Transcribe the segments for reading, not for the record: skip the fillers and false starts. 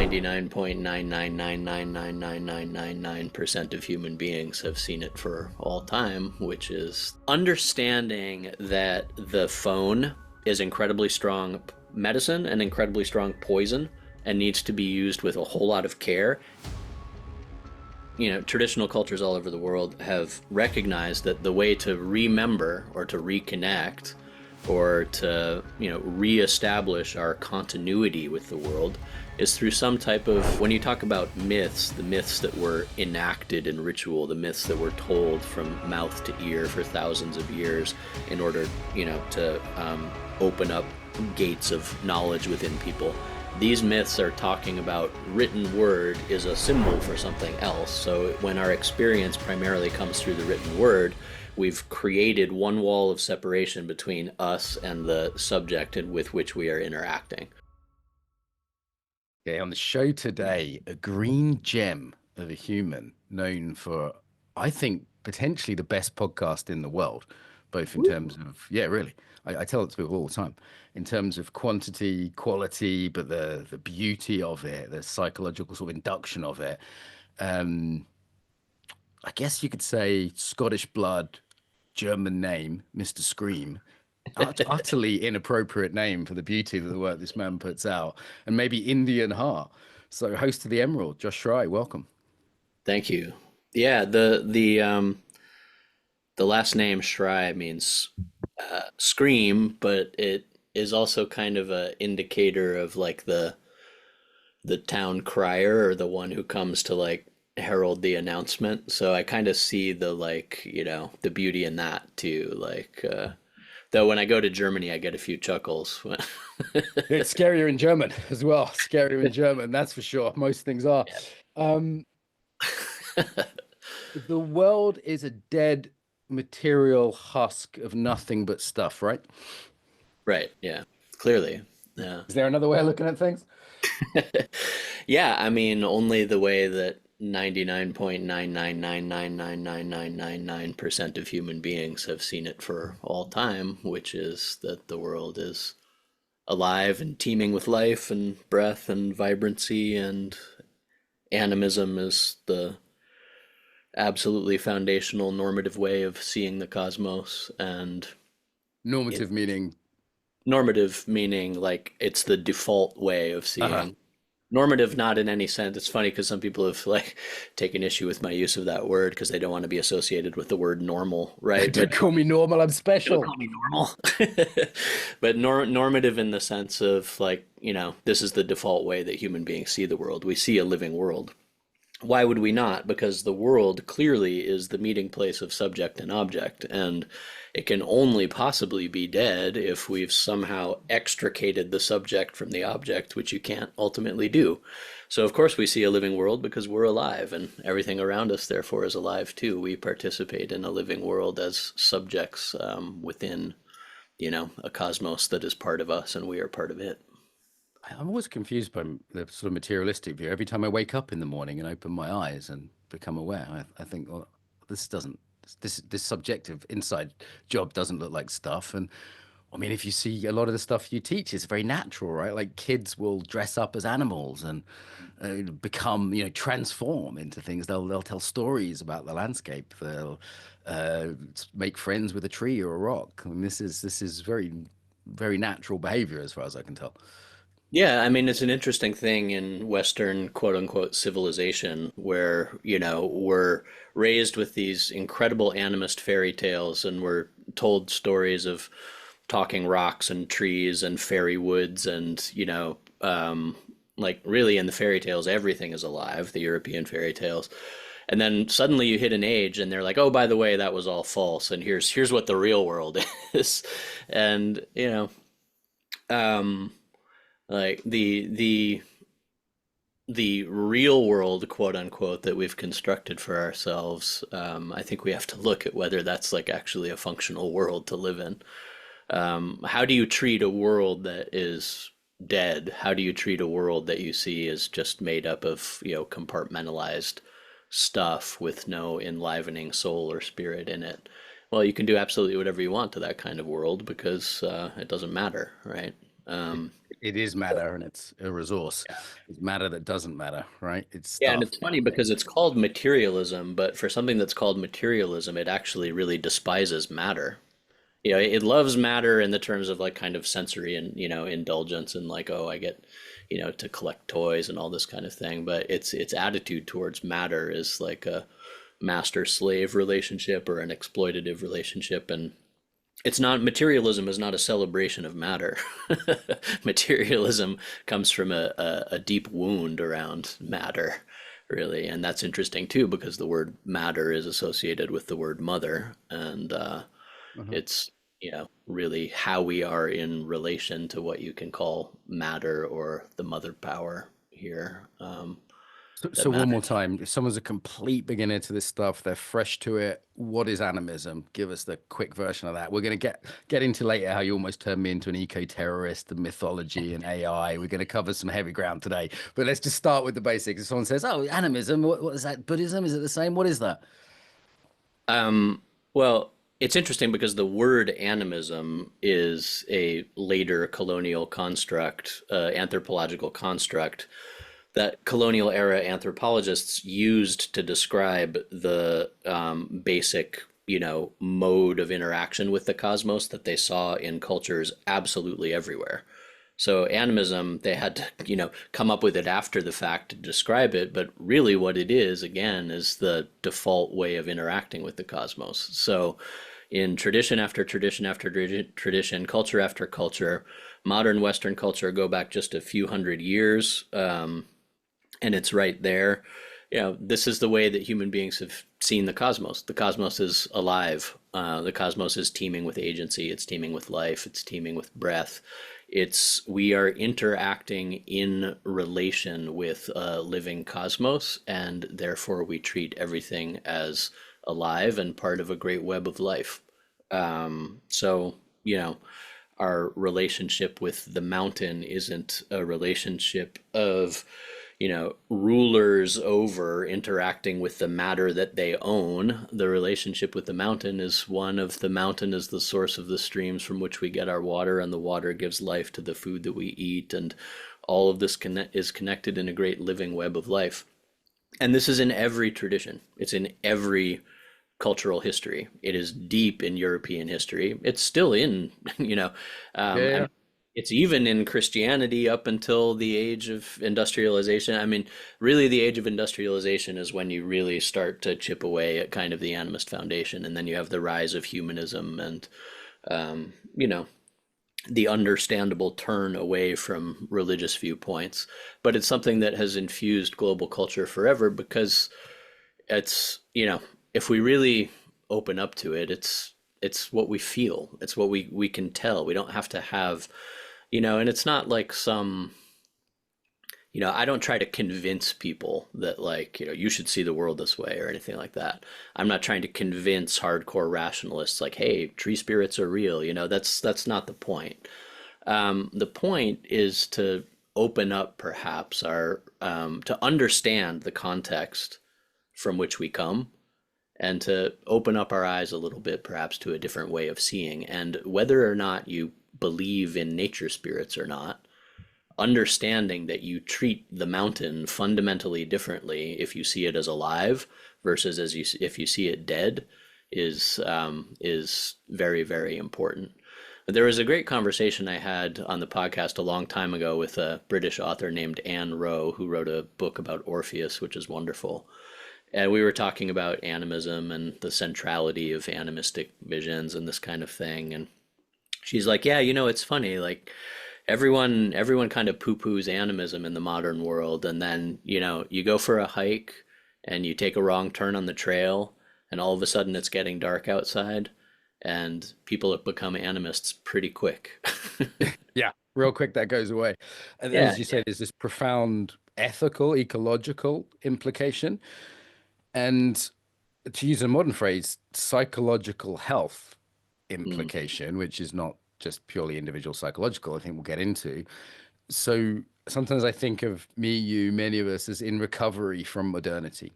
99.999999999% of human beings have seen it for all time, which is understanding that the phone is incredibly strong medicine and incredibly strong poison and needs to be used with a whole lot of care. Traditional cultures all over the world have recognized that the way to remember or to reconnect or to, reestablish our continuity with the world is through some type of, when you talk about myths, the myths that were enacted in ritual, the myths that were told from mouth to ear for thousands of years in order, to open up gates of knowledge within people. These myths are talking about written word is a symbol for something else. So when our experience primarily comes through the written word, we've created one wall of separation between us and the subject with which we are interacting. Okay, on the show today, a green gem of a human known for, I think, potentially the best podcast in the world, both in terms of, yeah, really. I tell it to people all the time, in terms of quantity, quality, but the beauty of it, the psychological sort of induction of it. Um, I guess you could say Scottish blood, German name, Mr. Scream. Utterly inappropriate name for the beauty of the work this man puts out, and maybe Indian heart. So, host of the Emerald, Josh Schrei, welcome. Thank you. Yeah, the last name Schrei means scream, but it is also kind of a indicator of like the town crier or the one who comes to like herald the announcement. So I kind of see the like, the beauty in that too. Like, though when I go to Germany, I get a few chuckles. It's scarier in German as well. Scarier in German, that's for sure. Most things are. Um, the world is a dead material husk of nothing but stuff, right? Right. Yeah. Clearly. Yeah. Is there another way of looking at things? Yeah. I mean, only the way that 99.999999999% of human beings have seen it for all time, which is that the world is alive and teeming with life and breath and vibrancy, and animism is the absolutely foundational normative way of seeing the cosmos. And Normative meaning. normative meaning like it's the default way of Uh-huh. seeing. Normative not in any sense. It's funny because some people have like taken issue with my use of that word because they don't want to be associated with the word normal, right? Don't call me normal, I'm Don't special. call me normal. But normative in the sense of like, this is the default way that human beings see the world. We see a living world. Why would we not? Because the world clearly is the meeting place of subject and object, and it can only possibly be dead if we've somehow extricated the subject from the object, which you can't ultimately do. So, of course, we see a living world because we're alive, and everything around us, therefore, is alive too. We participate in a living world as subjects within, a cosmos that is part of us, and we are part of it. I'm always confused by the sort of materialistic view. Every time I wake up in the morning and open my eyes and become aware, I think, well, this doesn't, this subjective inside job doesn't look like stuff. And I mean, if you see a lot of the stuff you teach is very natural, right? Like kids will dress up as animals and become, transform into things. They'll tell stories about the landscape. They'll uh, make friends with a tree or a rock. I mean, this is very, very natural behavior as far as I can tell. Yeah, I mean, it's an interesting thing in Western quote unquote civilization where, we're raised with these incredible animist fairy tales and we're told stories of talking rocks and trees and fairy woods and, like really in the fairy tales, everything is alive, the European fairy tales. And then suddenly you hit an age and they're like, oh, by the way, that was all false. And here's what the real world is. And, um, like the real world, quote unquote, that we've constructed for ourselves, I think we have to look at whether that's like actually a functional world to live in. How do you treat a world that is dead? How do you treat a world that you see is just made up of, compartmentalized stuff with no enlivening soul or spirit in it? Well, you can do absolutely whatever you want to that kind of world because it doesn't matter, right? It is matter, and it's a resource. It's matter that doesn't matter, right? It's Yeah, and stuff. it's funny because it's called materialism, but for something that's called materialism, it actually really despises matter. It loves matter in the terms of like kind of sensory and, indulgence and like, oh, I get, to collect toys and all this kind of thing. But its attitude towards matter is like a master-slave relationship or an exploitative relationship. And it's not materialism is not a celebration of matter. Materialism comes from a deep wound around matter, really, and that's interesting too because the word matter is associated with the word mother, and Mhm. it's really how we are in relation to what you can call matter or the mother power here. So, That so one more matters. time, if someone's a complete beginner to this stuff, they're fresh to it. What is animism? Give us the quick version of that. We're going to get into later how you almost turned me into an eco-terrorist, and mythology and AI. We're going to cover some heavy ground today, but let's just start with the basics. If someone says, "Oh, animism, what is that? Buddhism? Is it the same? What is that?" Well, it's interesting because the word animism is a later colonial construct, anthropological construct that colonial era anthropologists used to describe the basic, mode of interaction with the cosmos that they saw in cultures absolutely everywhere. So animism, they had to, come up with it after the fact to describe it, but really what it is, again, is the default way of interacting with the cosmos. So in tradition after tradition after tradition, culture after culture, modern Western culture go back just a few hundred years, and it's right there. This is the way that human beings have seen the cosmos. The cosmos is alive. The cosmos is teeming with agency. It's teeming with life. It's teeming with breath. It's we are interacting in relation with a living cosmos, and therefore we treat everything as alive and part of a great web of life. So, our relationship with the mountain isn't a relationship of, rulers over interacting with the matter that they own. The relationship with the mountain is one of the mountain is the source of the streams from which we get our water, and the water gives life to the food that we eat, and all of this is connected in a great living web of life. And this is in every tradition. It's in every cultural history. It is deep in European history. It's still in, I Yeah, mean, it's even in Christianity up until the age of industrialization. I mean, really, the age of industrialization is when you really start to chip away at kind of the animist foundation, and then you have the rise of humanism and, um, you know, the understandable turn away from religious viewpoints. But it's something that has infused global culture forever because it's if we really open up to it, it's what we feel, it's what we can tell. We don't have to have, and it's not like some, I don't try to convince people that like, you should see the world this way or anything like that. I'm not trying to convince hardcore rationalists like, hey, tree spirits are real. That's not the point. The point is to open up perhaps our to understand the context from which we come and to open up our eyes a little bit, perhaps to a different way of seeing. And whether or not you believe in nature spirits or not, understanding that you treat the mountain fundamentally differently if you see it as alive versus if you see it dead is very, very important. There was a great conversation I had on the podcast a long time ago with a British author named Anne Rowe, who wrote a book about Orpheus, which is wonderful. And we were talking about animism and the centrality of animistic visions and this kind of thing. And she's like, yeah, it's funny. Like everyone kind of poo-poos animism in the modern world. And then, you go for a hike and you take a wrong turn on the trail and all of a sudden it's getting dark outside and people have become animists pretty quick. yeah. Real quick, that goes away. And then, Yeah, as you say, there's this profound ethical, ecological implication. And to use a modern phrase, psychological health mm, implication, which is not just purely individual psychological, I think we'll get into. So sometimes I think of me, you, many of us as in recovery from modernity.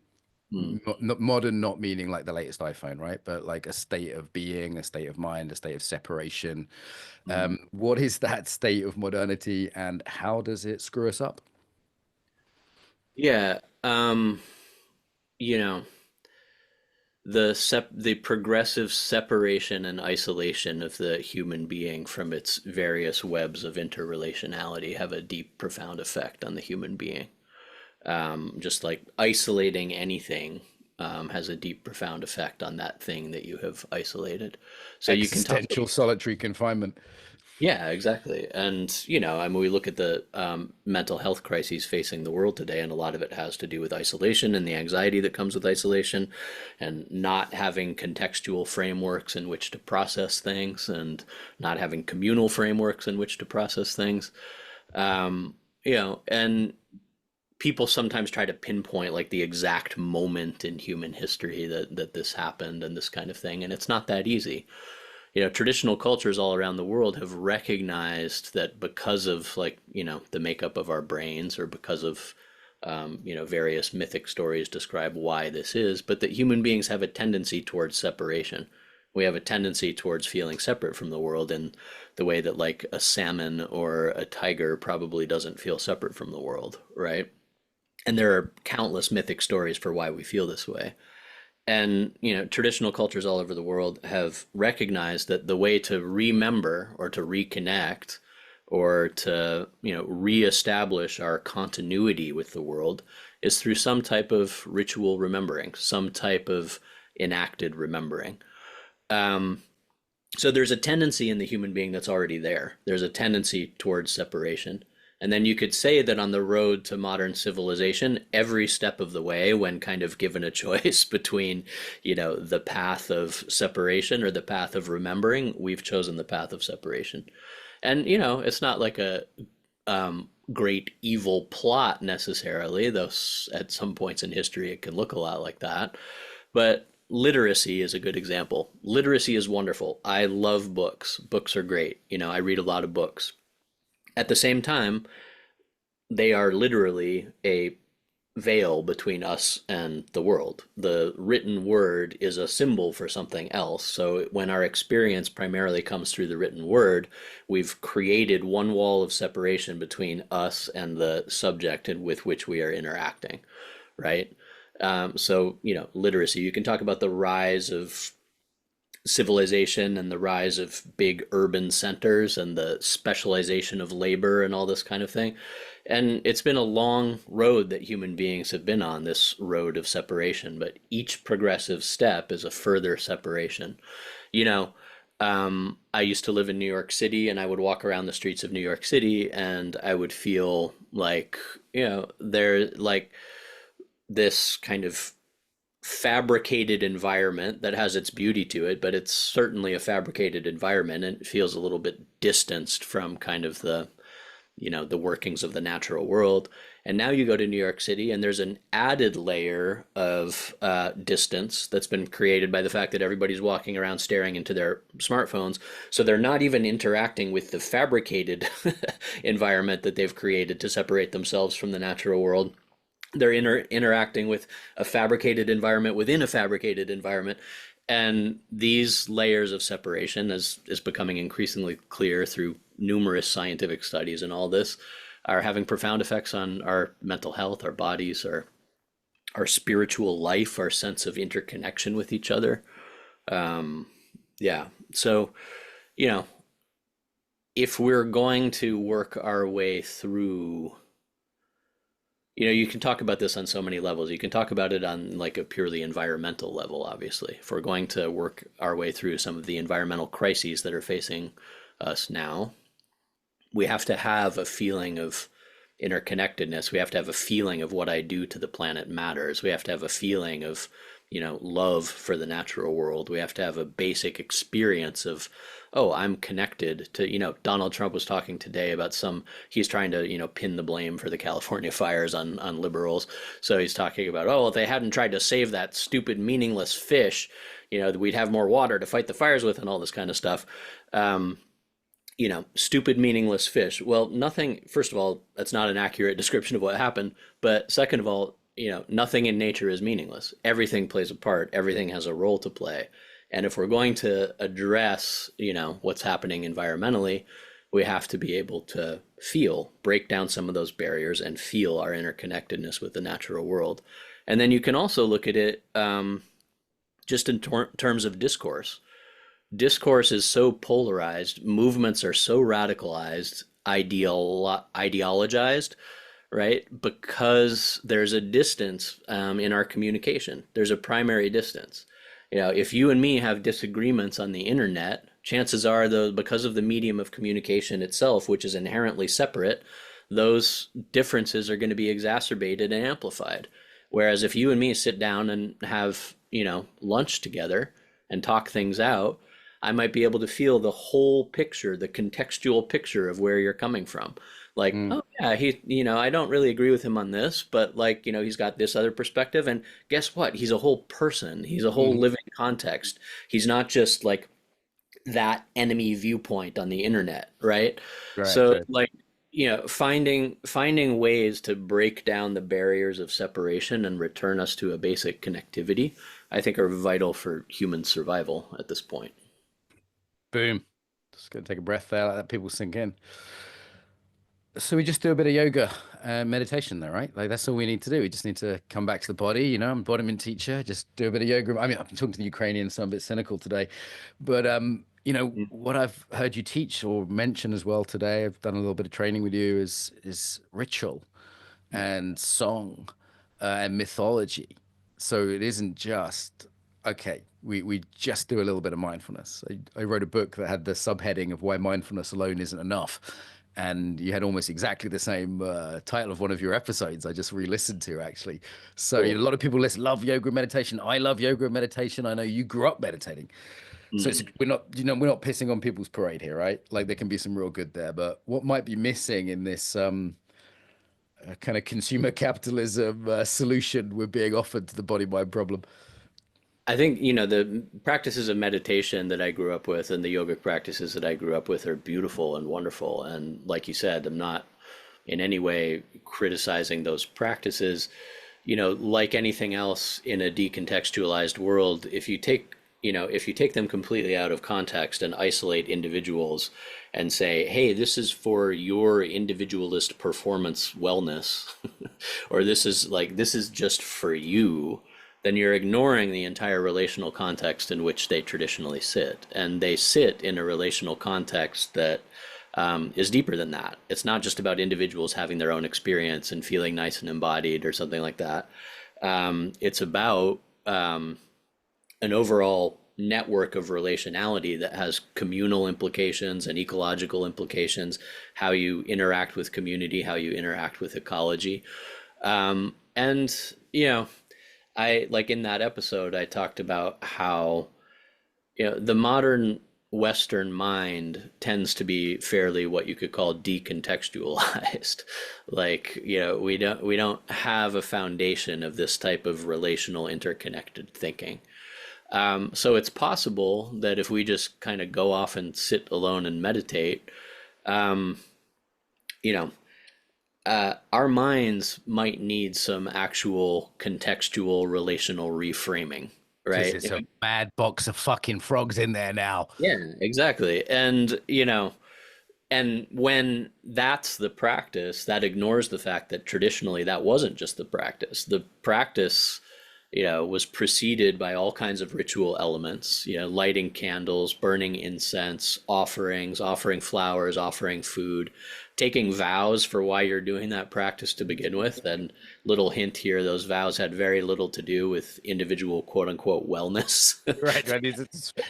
Mm. Not modern, not meaning like the latest iPhone, right? But like a state of being, a state of mind, a state of separation. Mm. What is that state of modernity, and how does it screw us up? Yeah. You know, the progressive separation and isolation of the human being from its various webs of interrelationality have a deep, profound effect on the human being. Just like isolating anything has a deep, profound effect on that thing that you have isolated. So you can talk. Existential solitary confinement. Yeah, exactly. And, I mean, we look at the mental health crises facing the world today, and a lot of it has to do with isolation and the anxiety that comes with isolation and not having contextual frameworks in which to process things and not having communal frameworks in which to process things. And people sometimes try to pinpoint like the exact moment in human history that this happened and this kind of thing, and it's not that easy. Traditional cultures all around the world have recognized that because of like, the makeup of our brains or because of, various mythic stories describe why this is, but that human beings have a tendency towards separation. We have a tendency towards feeling separate from the world in the way that like a salmon or a tiger probably doesn't feel separate from the world, right? And there are countless mythic stories for why we feel this way. And, traditional cultures all over the world have recognized that the way to remember or to reconnect or to, reestablish our continuity with the world is through some type of ritual remembering, some type of enacted remembering. So there's a tendency in the human being that's already there. There's a tendency towards separation. And then you could say that on the road to modern civilization, every step of the way, when kind of given a choice between, the path of separation or the path of remembering, we've chosen the path of separation. And, it's not like a great evil plot necessarily, though at some points in history it can look a lot like that. But literacy is a good example. Literacy is wonderful. I love books. Books are great. I read a lot of books. At the same time, they are literally a veil between us and the world. The written word is a symbol for something else. So when our experience primarily comes through the written word, we've created one wall of separation between us and the subject with which we are interacting, right? So, literacy, you can talk about the rise of civilization and the rise of big urban centers and the specialization of labor and all this kind of thing. And it's been a long road that human beings have been on, this road of separation, but each progressive step is a further separation. You know, I used to live in New York City and I would walk around the streets of New York City and I would feel like, there like this kind of fabricated environment that has its beauty to it, but it's certainly a fabricated environment and it feels a little bit distanced from kind of the workings of the natural world. And now you go to New York City and there's an added layer of distance that's been created by the fact that everybody's walking around staring into their smartphones. So they're not even interacting with the fabricated environment that they've created to separate themselves from the natural world. They're interacting with a fabricated environment within a fabricated environment. And these layers of separation, as is becoming increasingly clear through numerous scientific studies and all this, are having profound effects on our mental health, our bodies, our spiritual life, our sense of interconnection with each other. Yeah. So, you know, if we're going to work our way through, you can talk about this on so many levels. You can talk about it on like a purely environmental level, obviously. If we're going to work our way through some of the environmental crises that are facing us now, we have to have a feeling of interconnectedness. We have to have a feeling of what I do to the planet matters. We have to have a feeling of, love for the natural world. We have to have a basic experience of, oh, I'm connected to, Donald Trump was talking today about he's trying to, pin the blame for the California fires on liberals. So he's talking about, oh, if they hadn't tried to save that stupid, meaningless fish, we'd have more water to fight the fires with and all this kind of stuff. Stupid, meaningless fish. Well, nothing, first of all, that's not an accurate description of what happened. But second of all, nothing in nature is meaningless. Everything plays a part. Everything has a role to play. And if we're going to address, what's happening environmentally, we have to be able to break down some of those barriers and feel our interconnectedness with the natural world. And then you can also look at it just in terms of discourse. Discourse is so polarized, movements are so radicalized, ideologized, right? Because there's a distance in our communication. There's a primary distance. If you and me have disagreements on the internet, chances are, though, because of the medium of communication itself, which is inherently separate, those differences are going to be exacerbated and amplified. Whereas if you and me sit down and have, lunch together and talk things out, I might be able to feel the whole picture, the contextual picture of where you're coming from. Like, Mm. oh yeah, I don't really agree with him on this, but like, he's got this other perspective. And guess what? He's a whole person. He's a whole Mhm. living context. He's not just like that enemy viewpoint on the internet, right? Right, So right. like, finding ways to break down the barriers of separation and return us to a basic connectivity, I think are vital for human survival at this point. Boom. Just gonna take a breath there, let that people sink in. So we just do a bit of yoga and meditation there, right? Like that's all we need to do. We just need to come back to the body. I'm a embodiment teacher. Just do a bit of yoga. I mean, I'm talking to the Ukrainians, so I'm a bit cynical today. But Mm. what I've heard you teach or mention as well today, I've done a little bit of training with you, is ritual and song and mythology. So it isn't just okay. We just do a little bit of mindfulness. I wrote a book that had the subheading of why mindfulness alone isn't enough, and you had almost exactly the same title of one of your episodes. I just re-listened to actually. So a Cool. lot of people love yoga and meditation. I love yoga and meditation. I know you grew up meditating, so Mm. we're not pissing on people's parade here, right? Like there can be some real good there, but what might be missing in this kind of consumer capitalism solution we're being offered to the body mind problem? I think, the practices of meditation that I grew up with and the yogic practices that I grew up with are beautiful and wonderful. And like you said, I'm not in any way criticizing those practices. Like anything else in a decontextualized world, if you take them completely out of context and isolate individuals and say, hey, this is for your individualist performance wellness, or this is just for you, then you're ignoring the entire relational context in which they traditionally sit. And they sit in a relational context that is deeper than that. It's not just about individuals having their own experience and feeling nice and embodied or something like that. It's about an overall network of relationality that has communal implications and ecological implications, how you interact with community, how you interact with ecology. And, I like in that episode, I talked about how, the modern Western mind tends to be fairly what you could call decontextualized. Like, we don't have a foundation of this type of relational interconnected thinking. So it's possible that if we just kind of go off and sit alone and meditate, um, you know, our minds might need some actual contextual relational reframing, Because right? it's a mad box of fucking frogs in there now. Yeah, exactly. And when that's the practice, that ignores the fact that traditionally that wasn't just the practice. The practice, was preceded by all kinds of ritual elements, lighting candles, burning incense, offerings, offering flowers, offering food, taking vows for why you're doing that practice to begin with. And little hint here, those vows had very little to do with individual quote unquote wellness. Right, right.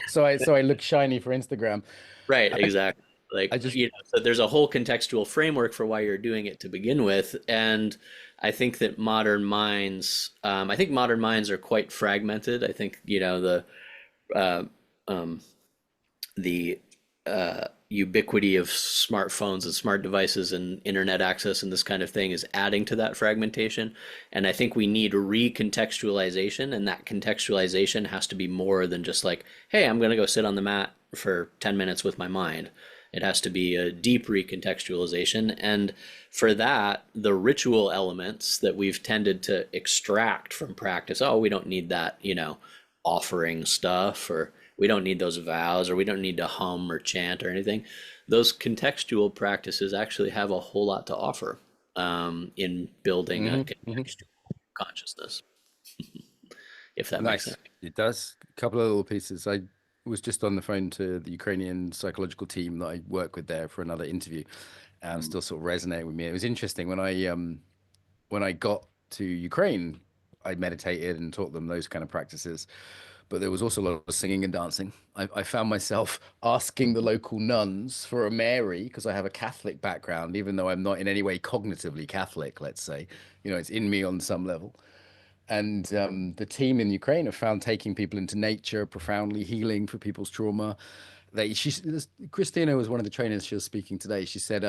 So I look shiny for Instagram. Right, I, exactly. I Like, just so there's a whole contextual framework for why you're doing it to begin with. And I think modern minds are quite fragmented. I think, uh, um, the ubiquity of smartphones and smart devices and internet access and this kind of thing is adding to that fragmentation. And I think we need recontextualization, and that contextualization has to be more than just like, hey, I'm going to go sit on the mat for 10 minutes with my mind. It has to be a deep recontextualization. And for that, the ritual elements that we've tended to extract from practice, oh, we don't need that, offering stuff, or we don't need those vows, or we don't need to hum or chant or anything. Those contextual practices actually have a whole lot to offer in building a Hmm. contextual consciousness, if that makes sense. Nice. It does. A couple of little pieces. I was just on the phone to the Ukrainian psychological team that I work with there for another interview, and Mm. still sort of resonating with me. It was interesting when I got to Ukraine, I meditated and taught them those kind of practices. But there was also a lot of singing and dancing. I found myself asking the local nuns for a Mary because I have a Catholic background, even though I'm not in any way cognitively Catholic, let's say. It's in me on some level. And the team in Ukraine have found taking people into nature profoundly healing for people's trauma. Christina was one of the trainers she was speaking today. She said,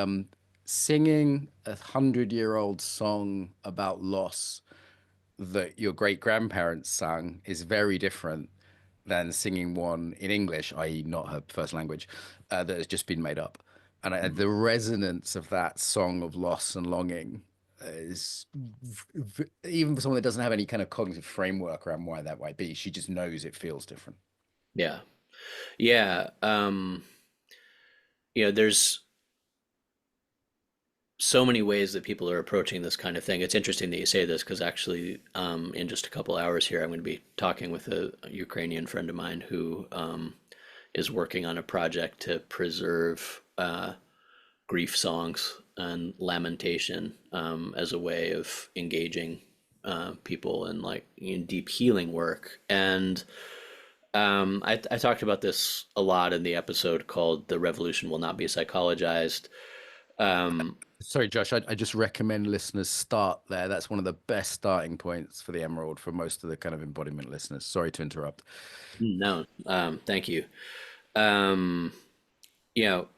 singing 100-year-old song about loss that your great grandparents sang is very different than singing one in English, i.e., not her first language, that has just been made up. And the resonance of that song of loss and longing is even for someone that doesn't have any kind of cognitive framework around why that might be, she just knows it feels different. Yeah. Yeah. There's so many ways that people are approaching this kind of thing. It's interesting that you say this because actually, in just a couple hours here, I'm going to be talking with a Ukrainian friend of mine who is working on a project to preserve grief songs and lamentation as a way of engaging people in like in deep healing work. And I talked about this a lot in the episode called "The Revolution Will Not Be Psychologized." Um, Sorry, Josh, I just recommend listeners start there. That's one of the best starting points for the Emerald for most of the kind of embodiment listeners. Sorry to interrupt. no, thank you. Um, you know,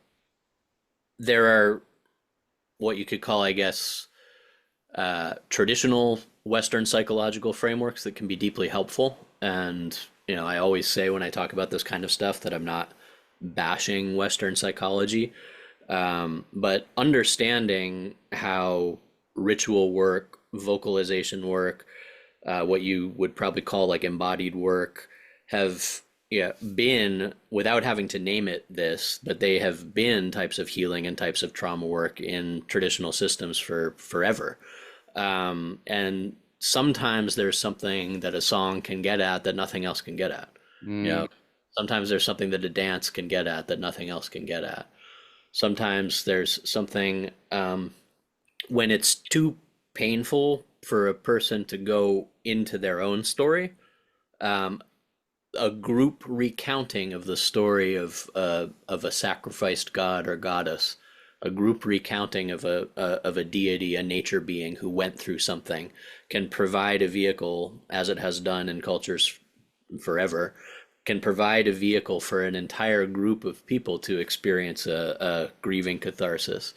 there are what you could call, I guess, traditional Western psychological frameworks that can be deeply helpful. And, I always say when I talk about this kind of stuff that I'm not bashing Western psychology, but understanding how ritual work, vocalization work, what you would probably call like embodied work, have been without having to name it this, but they have been types of healing and types of trauma work in traditional systems for forever. And sometimes there's something that a song can get at that nothing else can get at. You Mm, know, sometimes there's something that a dance can get at that nothing else can get at. Sometimes there's something when it's too painful for a person to go into their own story, um, a group recounting of the story of a sacrificed god or goddess, a group recounting of a deity, a nature being who went through something, can provide a vehicle, as it has done in cultures forever, can provide a vehicle for an entire group of people to experience a grieving catharsis.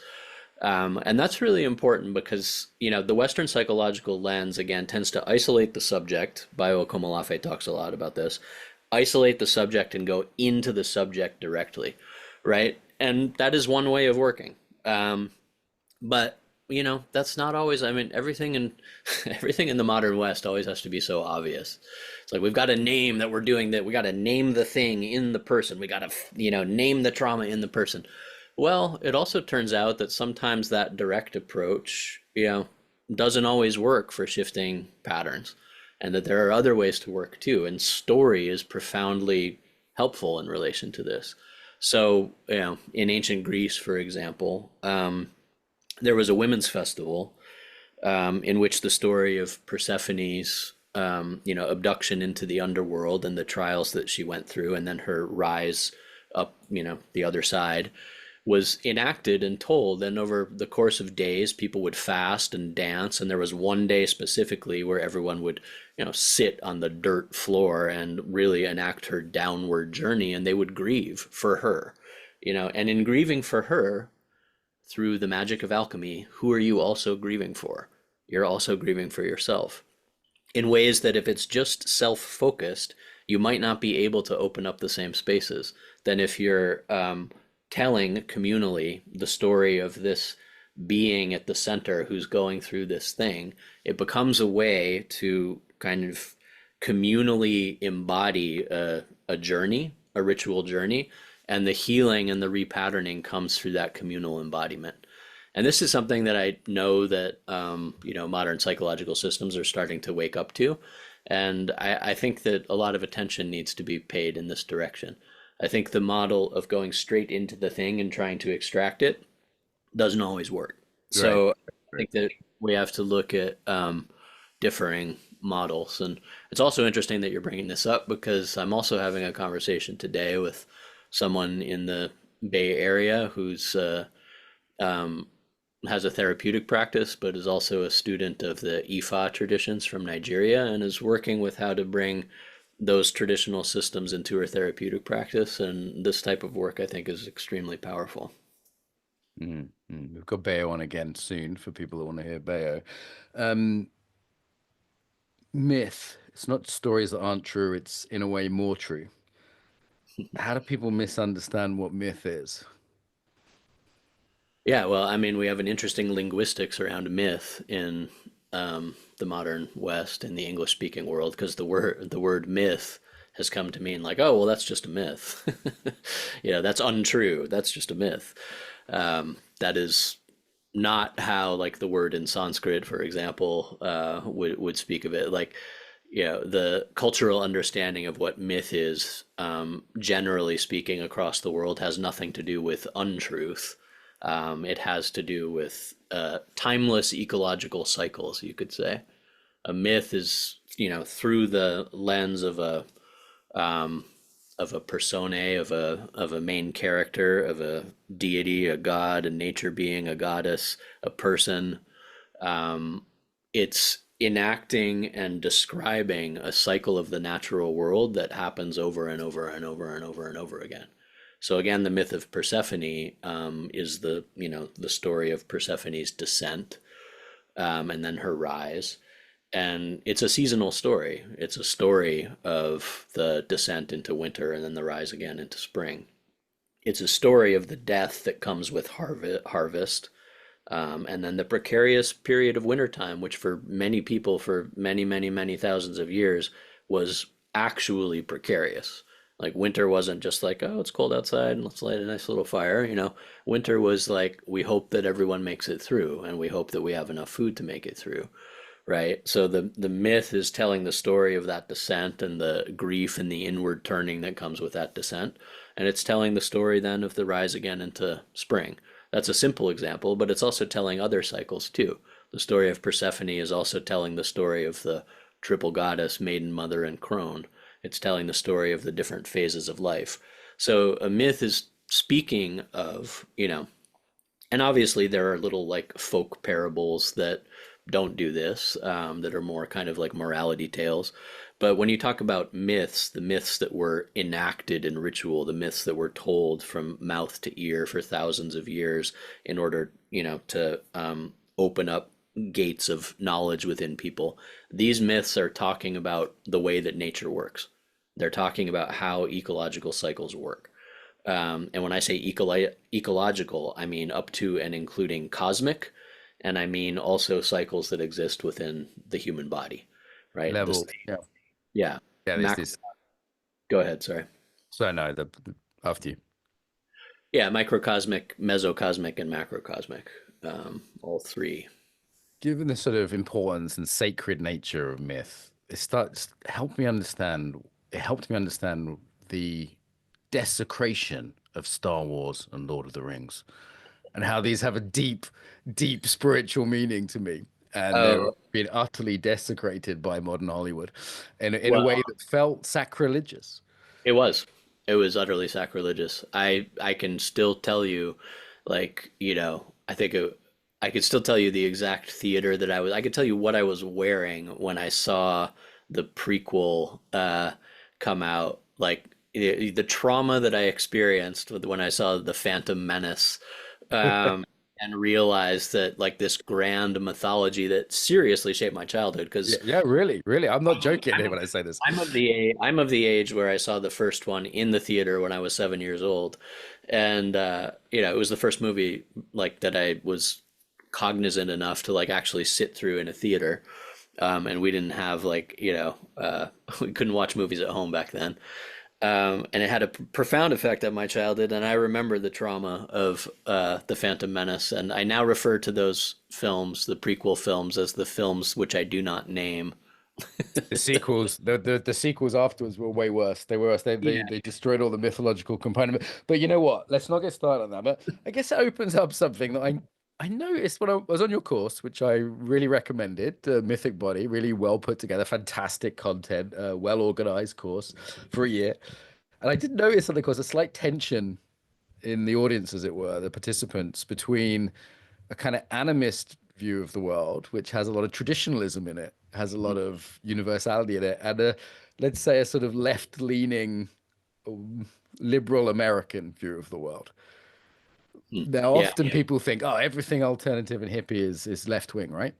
And that's really important because, the Western psychological lens, again, tends to isolate the subject. Bayo Komolafe talks a lot about this. Isolate the subject and go into the subject directly, right? And that is one way of working. But that's not always. I mean, everything in everything in the modern West always has to be so obvious. It's like we've got to name that we're doing that. We got to name the thing in the person. We got to name the trauma in the person. Well, it also turns out that sometimes that direct approach, doesn't always work for shifting patterns, and that there are other ways to work too. And story is profoundly helpful in relation to this. So, in ancient Greece, for example, there was a women's festival in which the story of Persephone's abduction into the underworld and the trials that she went through, and then her rise up, the other side, was enacted and told. And over the course of days, people would fast and dance. And there was one day specifically where everyone would, sit on the dirt floor and really enact her downward journey, and they would grieve for her, and in grieving for her, through the magic of alchemy, who are you also grieving for? You're also grieving for yourself in ways that if it's just self-focused, you might not be able to open up the same spaces than if you're telling communally the story of this being at the center who's going through this thing, it becomes a way to kind of communally embody a journey, a ritual journey, and the healing and the repatterning comes through that communal embodiment. And this is something that I know that modern psychological systems are starting to wake up to, and I think that a lot of attention needs to be paid in this direction. I think the model of going straight into the thing and trying to extract it doesn't always work. Right. So I Right. think that we have to look at differing models. And it's also interesting that you're bringing this up because I'm also having a conversation today with someone in the Bay Area who's um, has a therapeutic practice, but is also a student of the Ifa traditions from Nigeria and is working with how to bring those traditional systems into her therapeutic practice. And this type of work, I think, is extremely powerful. We've got Bayo on again soon for people that want to hear Bayo. Um, Myth. It's not stories that aren't true, it's in a way more true. How do people misunderstand what myth is? Yeah, well, I mean, we have an interesting linguistics around myth in the modern West, in the English-speaking world, because the word myth has come to mean like, oh, well, that's just a myth. That's untrue. That's just a myth. That is not how like the word in Sanskrit, for example, would speak of it. Like, the cultural understanding of what myth is, generally speaking, across the world, has nothing to do with untruth. It has to do with timeless ecological cycles, you could say. A myth is, through the lens of a persona, of a main character, of a deity, a god, a nature being, a goddess, a person. It's enacting and describing a cycle of the natural world that happens over and over and over and over and over again. So again, the myth of Persephone is the story of Persephone's descent, and then her rise. And it's a seasonal story. It's a story of the descent into winter and then the rise again into spring. It's a story of the death that comes with harvest, and then the precarious period of wintertime, which for many people for many, many, many thousands of years was actually precarious. Like winter wasn't just like, oh, it's cold outside and let's light a nice little fire. Winter was like, we hope that everyone makes it through and we hope that we have enough food to make it through, right? So the myth is telling the story of that descent and the grief and the inward turning that comes with that descent. And it's telling the story then of the rise again into spring. That's a simple example, but it's also telling other cycles too. The story of Persephone is also telling the story of the triple goddess, maiden, mother, and crone. It's telling the story of the different phases of life. So a myth is speaking of, and obviously there are little like folk parables that don't do this, that are more kind of like morality tales. But when you talk about myths, the myths that were enacted in ritual, the myths that were told from mouth to ear for thousands of years in order, to open up gates of knowledge within people, these myths are talking about the way that nature works. They're talking about how ecological cycles work. And when I say ecological, I mean up to and including cosmic, and I mean also cycles that exist within the human body, right? Level. Yeah. Yeah, Yeah, there's macro. this. Go ahead, sorry. So no, after you. Yeah, microcosmic, mesocosmic, and macrocosmic, all three. Given the sort of importance and sacred nature of myth, it helped me understand the desecration of Star Wars and Lord of the Rings, and how these have a deep, deep spiritual meaning to me. And they're Oh, being utterly desecrated by modern Hollywood in a way well, that felt sacrilegious. it was. It was utterly sacrilegious. I can still tell you, like, I could still tell you the exact theater that I could tell you what I was wearing when I saw the prequel come out. Like the trauma that I experienced when I saw the Phantom Menace. and realized that like this grand mythology that seriously shaped my childhood Yeah, because yeah, really, really. I'm not joking I'm when I say this. I'm of the age where I saw the first one in the theater when I was 7 years old, and it was the first movie like that I was cognizant enough to like actually sit through in a theater. And we didn't have like we couldn't watch movies at home back then. And it had a profound effect on my childhood. And I remember the trauma of the Phantom Menace. And I now refer to those films, the prequel films, as the films which I do not name. The sequels, the sequels afterwards were way worse. They were worse. Yeah. They destroyed all the mythological component. But you know what? Let's not get started on that. But I guess it opens up something that I noticed when I was on your course, which I really recommended. Mythic Body, really well put together, fantastic content, well organized course for a year. And I did notice on the course a slight tension in the audience, as it were, the participants, between a kind of animist view of the world, which has a lot of traditionalism in it, has a lot of universality in it, and let's say a sort of left-leaning liberal American view of the world. Mhm. Now, Yeah. often people think, oh, everything alternative and hippie is left wing, right?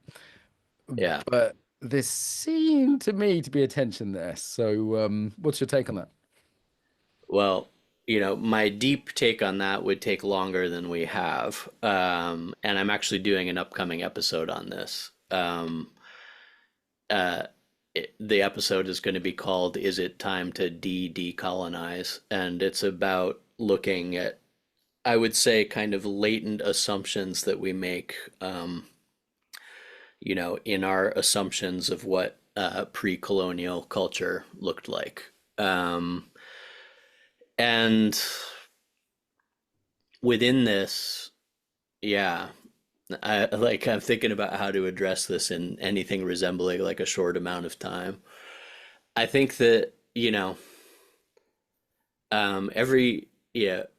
Yeah. But there seemed to me to be a tension there. So, what's your take on that? Well, my deep take on that would take longer than we have. And I'm actually doing an upcoming episode on this. Uh, the episode is going to be called "Is It Time to Decolonize?" And it's about looking at, I would say, kind of latent assumptions that we make, in our assumptions of what pre-colonial culture looked like. And within this, yeah, I'm thinking about how to address this in anything resembling like a short amount of time. I think that,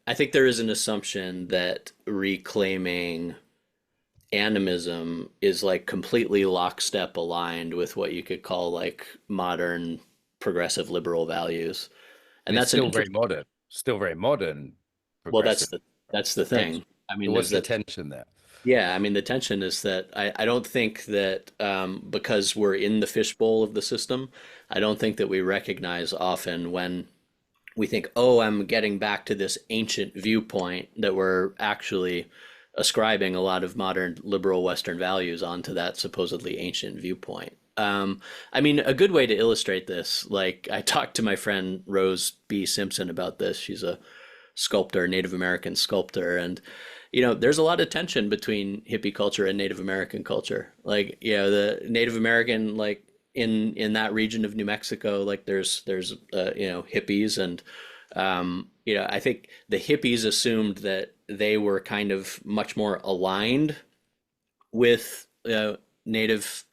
I think there is an assumption that reclaiming animism is like completely lockstep aligned with what you could call like modern progressive liberal values. And And it's that's an still very modern, well, progressive. that's the Hence, thing. I so mean, what's there's the that. tension there? Yeah, I mean, the tension is that I don't think that because we're in the fishbowl of the system, I don't think that we recognize often when we think, oh, I'm getting back to this ancient viewpoint, that we're actually ascribing a lot of modern liberal Western values onto that supposedly ancient viewpoint. I mean, a good way to illustrate this, like I talked to my friend Rose B. Simpson about this. She's a sculptor, Native American sculptor, and there's a lot of tension between hippie culture and Native American culture. Like, the Native American, like in that region of New Mexico, like there's hippies, and I think the hippies assumed that they were kind of much more aligned with Native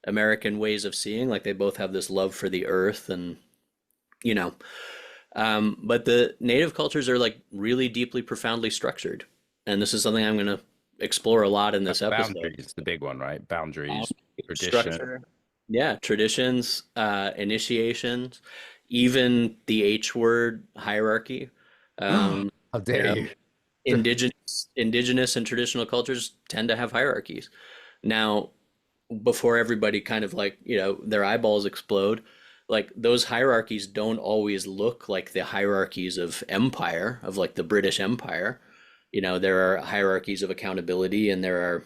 American ways of seeing. Like they both have this love for the earth, and you know, but the native cultures are like really deeply, profoundly structured, and this is something I'm going to explore a lot in this episode. Boundaries, the big one, right? Boundaries, Boundary, tradition. structure, yeah, traditions, initiations, even the H word hierarchy. Um, How you dare know, you? indigenous and traditional cultures tend to have hierarchies. Now, before everybody kind of like, their eyeballs explode, like those hierarchies don't always look like the hierarchies of empire, of like the British Empire. There are hierarchies of accountability, and there are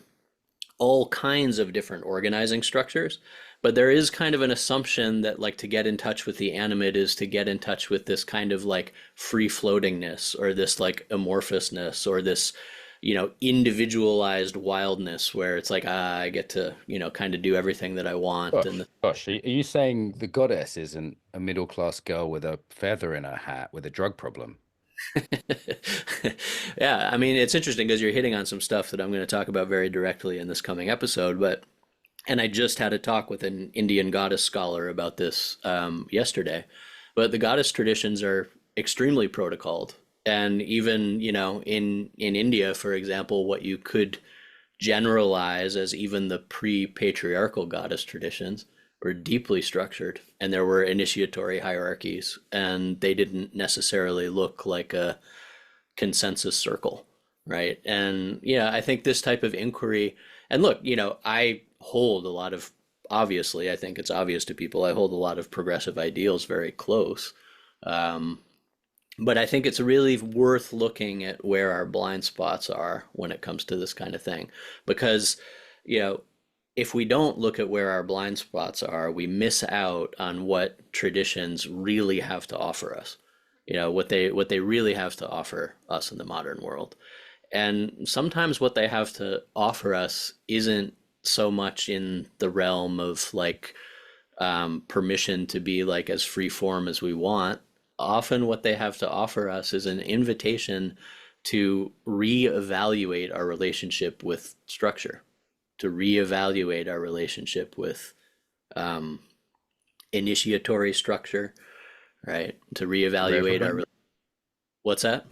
all kinds of different organizing structures. But there is kind of an assumption that like to get in touch with the animate is to get in touch with this kind of like free floatingness, or this like amorphousness, or this individualized wildness, where it's like, I get to kind of do everything that I want. And Gosh, are you saying the goddess isn't a middle class girl with a feather in her hat with a drug problem? yeah, I mean, it's interesting because you're hitting on some stuff that I'm going to talk about very directly in this coming episode. But and I just had a talk with an Indian goddess scholar about this yesterday. But the goddess traditions are extremely protocoled, and even in India, for example, what you could generalize as even the pre-patriarchal goddess traditions were deeply structured, and there were initiatory hierarchies, and they didn't necessarily look like a consensus circle. right? And yeah, I think this type of inquiry, and look, I hold a lot of, obviously, I think it's obvious to people, I hold a lot of progressive ideals very close. Um, but I think it's really worth looking at where our blind spots are when it comes to this kind of thing. Because, you know, if we don't look at where our blind spots are, we miss out on what traditions really have to offer us. What they really have to offer us in the modern world. And sometimes what they have to offer us isn't so much in the realm of like permission to be like as free form as we want. Often, what they have to offer us is an invitation to reevaluate our relationship with structure, to reevaluate our relationship with um, initiatory structure, right? To reevaluate our. Reverence, What's that?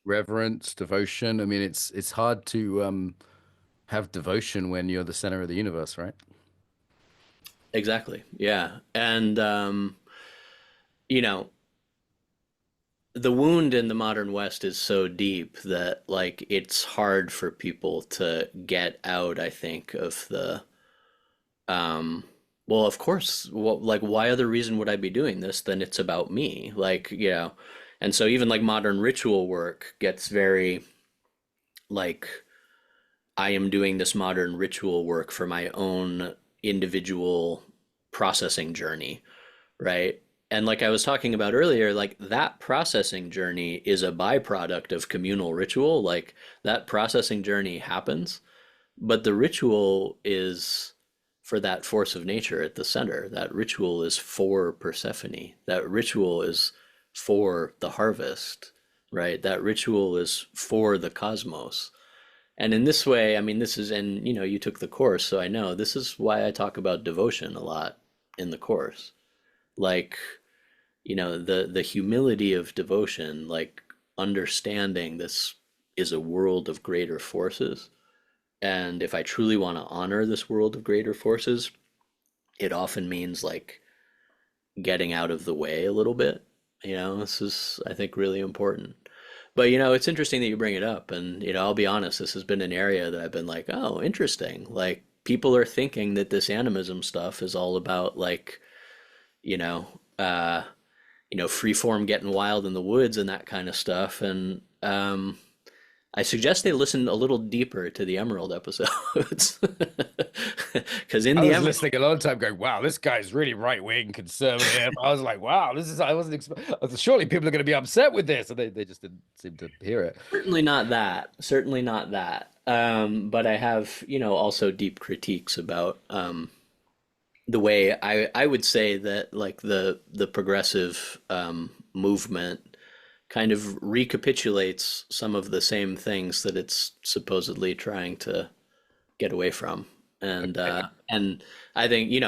reverence, devotion. I mean, it's hard to have devotion when you're the center of the universe, right? Exactly. Yeah. And, you know, the wound in the modern West is so deep that like it's hard for people to get out, I think, of the um well, of course, like why other reason would I be doing this than it's about me? Like, and so even like modern ritual work gets very like I am doing this modern ritual work for my own individual processing journey, right? And like I was talking about earlier, like that processing journey is a byproduct of communal ritual. Like that processing journey happens, but the ritual is for that force of nature at the center. That ritual is for Persephone. That ritual is for the harvest, right? That ritual is for the cosmos. And in this way, I mean, this is, and you took the course, so I know this is why I talk about devotion a lot in the course. Like, the humility of devotion, like understanding this is a world of greater forces. And if I truly want to honor this world of greater forces, it often means like getting out of the way a little bit. This is, I think, really important. But it's interesting that you bring it up. And I'll be honest, this has been an area that I've been like, oh, interesting. Like people are thinking that this animism stuff is all about like, you know, uh, free form getting wild in the woods and that kind of stuff. And I suggest they listen a little deeper to the Emerald episodes. Because in I the was Emerald, listening a long time going, wow, this guy's really right wing conservative. I was like, wow, this is, I wasn't, surely people are going to be upset with this. And they just didn't seem to hear it. certainly not that. Certainly not that. But I have, also deep critiques about the way I would say that like the progressive movement kind of recapitulates some of the same things that it's supposedly trying to get away from. Okay. And I think,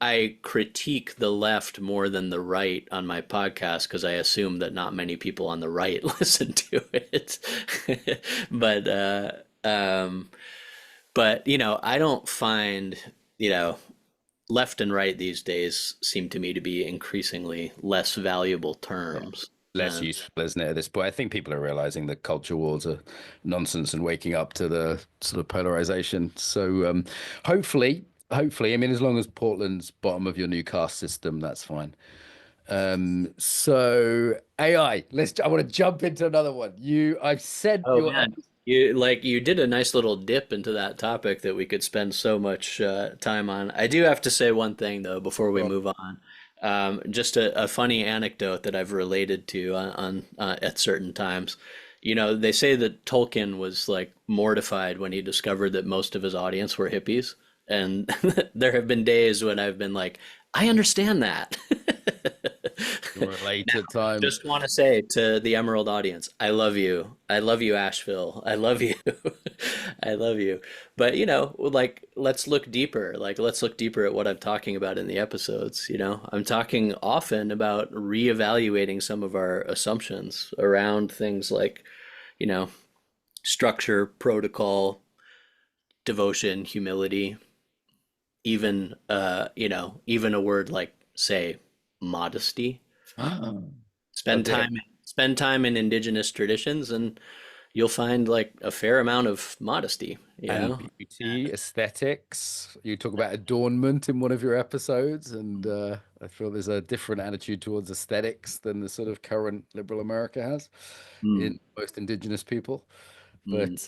I critique the left more than the right on my podcast because I assume that not many people on the right listen to it. But um but I don't find, you know, left and right these days seem to me to be increasingly less valuable Yeah. terms. Less useful, isn't it, at this point? I think people are realizing that culture wars are nonsense and waking up to the sort of polarization. So hopefully, I mean, as long as Portland's bottom of your new caste system, that's fine. So AI, I want to jump into another one. I've said Oh your man, you did a nice little dip into that topic that we could spend so much time on. I do have to say one thing though before we episode. move on. Just a funny anecdote that I've related to on at certain times. They say that Tolkien was like mortified when he discovered that most of his audience were hippies, and there have been days when I've been like, I understand that. Relate at times. Just want to say to the Emerald audience, I love you. I love you, Asheville. I love you. I love you. But, like, let's look deeper. Like, let's look deeper at what I'm talking about in the episodes. I'm talking often about reevaluating some of our assumptions around things like, you know, structure, protocol, devotion, humility, even, even a word like, say, modesty. Ah, Spend okay. time spend time in indigenous traditions and you'll find like a fair amount of modesty, you And know? beauty, aesthetics. You talk about adornment in one of your episodes, and I feel there's a different attitude towards aesthetics than the sort of current liberal America has in Mm, most indigenous people. mm. But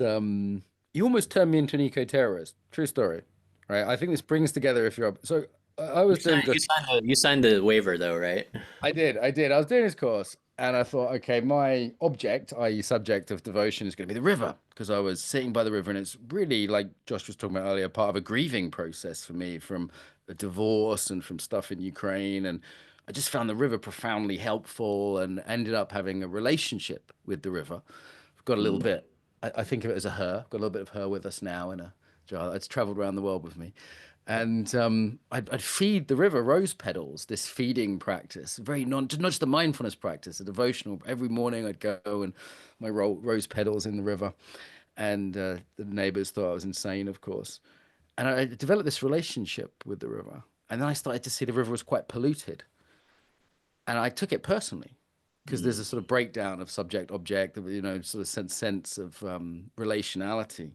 you almost turned me into an eco-terrorist. True story, right? I think this brings together if you're up. So I was doing the You signed the waiver though, right? I did. I was doing this course and I thought, okay, my object, i.e., subject of devotion, is going to be the river because I was sitting by the river and it's really, like Josh was talking about earlier, part of a grieving process for me from a divorce and from stuff in Ukraine. And I just found the river profoundly helpful and ended up having a relationship with the river. I've got a little Mm, bit, I think of it as a her, got a little bit of her with us now in a jar. It's traveled around the world with me. And I'd feed the river rose petals, this feeding practice, very not just a mindfulness practice, a devotional. Every morning I'd go and my rose petals in the river. And the neighbors thought I was insane, of course. And I developed this relationship with the river. And then I started to see the river was quite polluted. And I took it personally because there's mm. a sort of breakdown of subject object, sort of sense of relationality.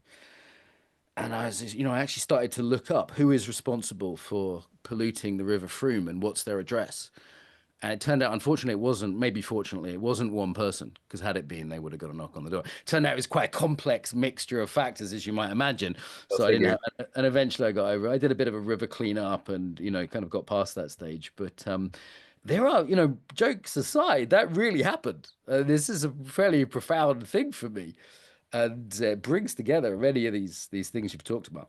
And I actually started to look up who is responsible for polluting the River Frome and what's their address. And it turned out, unfortunately, it wasn't, maybe fortunately, it wasn't one person, because had it been, they would have got a knock on the door. Turned out it was quite a complex mixture of factors, as you might imagine. Go So I didn't figure. have, and eventually I got over, I did a bit of a river cleanup and, kind of got past that stage. But there are, jokes aside, that really happened. This is a fairly profound thing for me and it brings together many of these things you've talked about.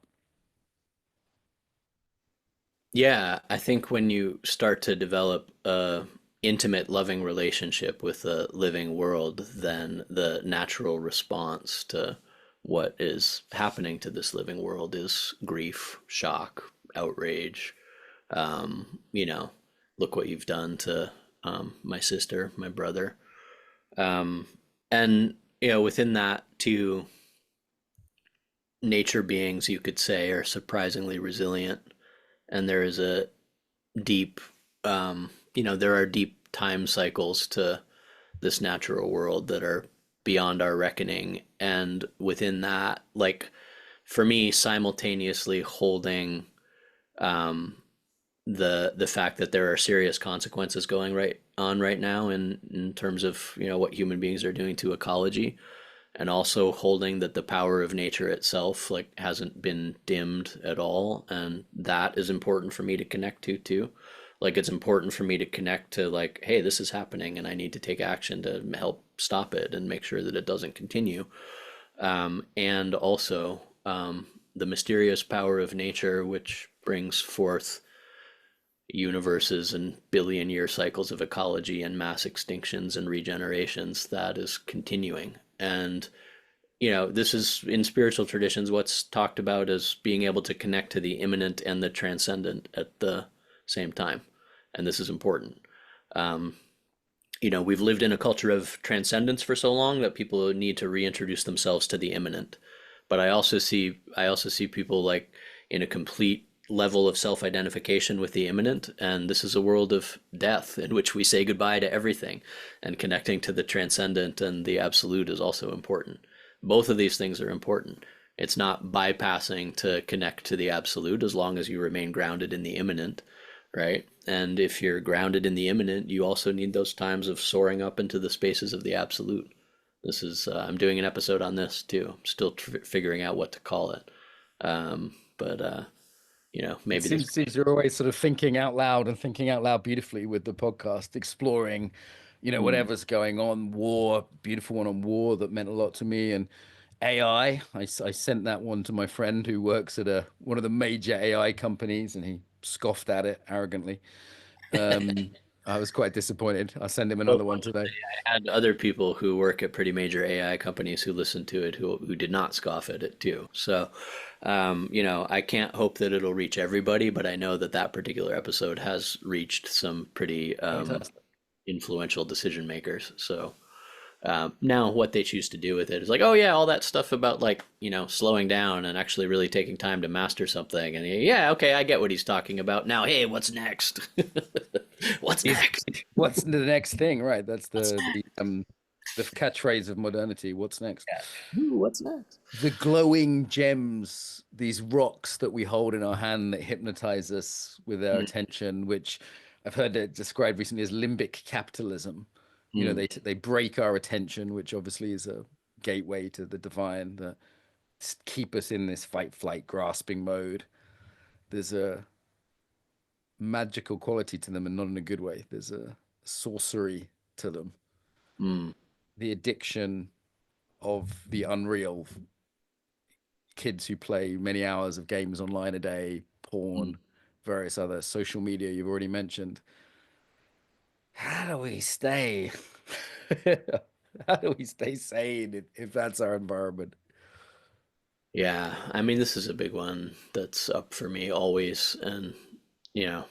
Yeah, I think when you start to develop a intimate, loving relationship with the living world, then the natural response to what is happening to this living world is grief, shock, outrage. You know, look what you've done to my sister, my brother. Um, and, within that, too, nature beings, you could say, are surprisingly resilient. And there is a deep, there are deep time cycles to this natural world that are beyond our reckoning. And within that, like for me, simultaneously holding um, the fact that there are serious consequences going right on right now in terms of what human beings are doing to ecology, and also holding that the power of nature itself like hasn't been dimmed at all, and that is important for me to connect to too. Like it's important for me to connect to like, hey, this is happening and I need to take action to help stop it and make sure that it doesn't continue. And also the mysterious power of nature, which brings forth universes and billion year cycles of ecology and mass extinctions and regenerations that is continuing. And this is in spiritual traditions what's talked about as being able to connect to the immanent and the transcendent at the same time. And this is important. Um, we've lived in a culture of transcendence for so long that people need to reintroduce themselves to the immanent. But I also see people like in a complete level of self-identification with the immanent, and this is a world of death in which we say goodbye to everything, and connecting to the transcendent and the absolute is also important. Both of these things are important. It's not bypassing to connect to the absolute as long as you remain grounded in the immanent, right? And if you're grounded in the immanent, you also need those times of soaring up into the spaces of the absolute. I'm doing an episode on this too. I'm still figuring out what to call it. But It maybe this. seems you're always sort of thinking out loud and thinking out loud beautifully with the podcast, exploring, Mm. whatever's going on. War, beautiful one on war that meant a lot to me, and AI. I sent that one to my friend who works at one of the major AI companies, and he scoffed at it arrogantly. Um, I was quite disappointed. I'll send him So another one today. I had other people who work at pretty major AI companies who listened to it who did not scoff at it too. So, I can't hope that it'll reach everybody, but I know that that particular episode has reached some pretty Fantastic. influential decision makers. So, now what they choose to do with it is like, oh yeah, all that stuff about like, slowing down and actually really taking time to master something. And yeah, okay, I get what he's talking about. Now, hey, what's next? What's Is next? what's the next thing, right? That's What's the next? The catchphrase of modernity. What's next? Yeah. Ooh, what's next? The glowing gems, these rocks that we hold in our hand that hypnotize us with our Mm, attention, which I've heard it described recently as limbic capitalism. You know, mm, they break our attention, which obviously is a gateway to the divine, keep us in this fight, flight, grasping mode. There's a magical quality to them, and not in a good way. There's a sorcery to them. mm, The addiction of the unreal, kids who play many hours of games online a day, mm. porn, various other social media you've already mentioned. How do we stay? How do we stay sane if that's our environment? Yeah, I mean, this is a big one that's up for me always, and you know,